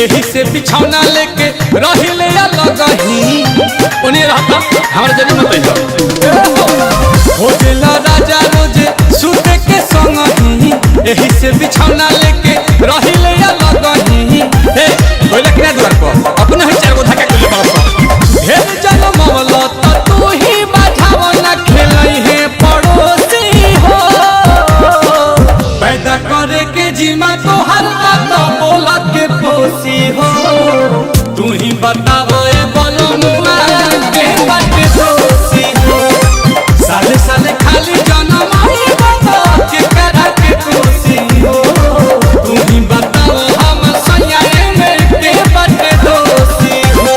एही से बिछौना लेके रहिले अलग ही ओने रहता हमरा जनी मत हो गेला राजा रोजे सुते के संग ही एही से बिछौना लेके रहिले अलग ही हे बोले कि द्वार पर अपने ही चार गो धक्का के पास ढेर जन्म मवला त तू ही बाझाव ना खेलई है पड़ोसी हो पैदा करे के जीमा तो हर बात बोला के पोसी हो तू ही बताओ ए बोलो मुआ के बात दोषी हो साले साले खाली जन्म आई बाबा के करा के पोसी हो तू ही बताओ हम सयाए में के बात दोषी हो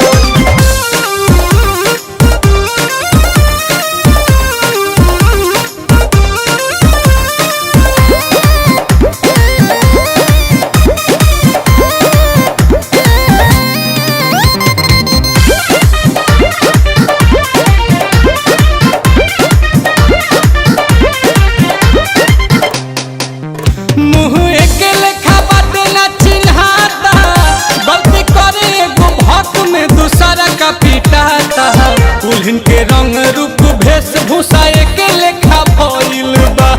दुल्हन के रंग रूप वेशभूषा के लेखा भइल बा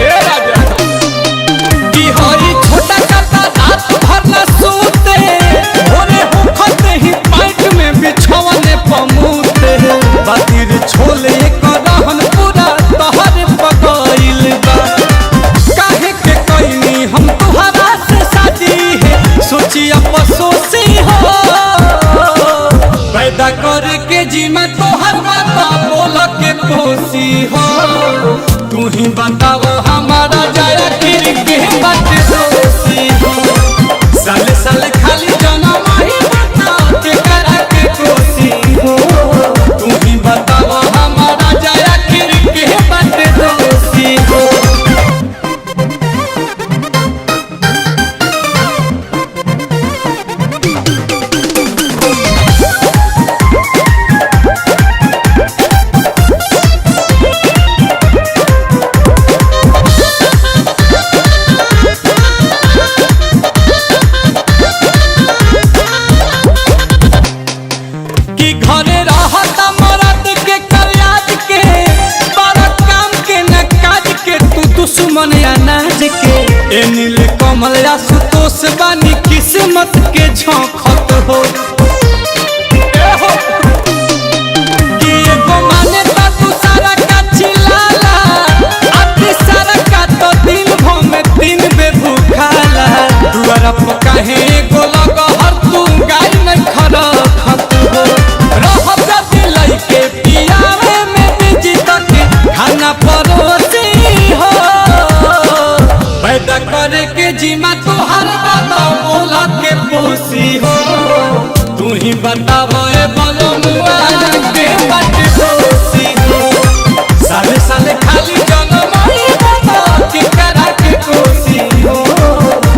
ए राजा की हई छोटा काता रात भर न सोते भोरे होखते ही पाइट में बिछौने पमूते बातिर छोले के रहन पूरा तहर पगइल बा काहे के कइनी हम तुहरा से शादी है सोची अफसोसी हो पैदा करे के जीमा तो हर बात बोल के पोसी हो तू ही बताओ हमारा जाया फिर के बात दोषी हो साले साले खाली जन्म ही बता के करा के कोसी हो तू ही बताओ हमारा जाया फिर के बात दोषी हो घरे रहता मरद के कल्याज के बड़ा काम के न काज के तू दुश्मन अनाज के ए नील कमल या सुतोष बानी किस्मत के झोंकत हो कि एगो माने ता तू सारा का चिल्लाला अति सारा का तो दिन भर में 3 बेर भूखाला दुआरा पर काहे एगो लग हर तू गाय में खड़ा खत हो के पियावे में बिजी तक खाना परोसी हो पैदा करे के जीमा तो हर बात बोला के पोसी हो तू ही बताओ ए बोलो मुआ के बात दोषी हो साले साले खाली जन्म ही बाबा के करा के कोसी हो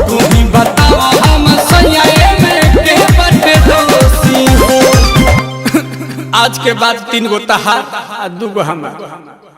तू ही बताओ हम सयाए में के बात दोषी हो आज के बाद 3 गो तहार 2 गो हमार।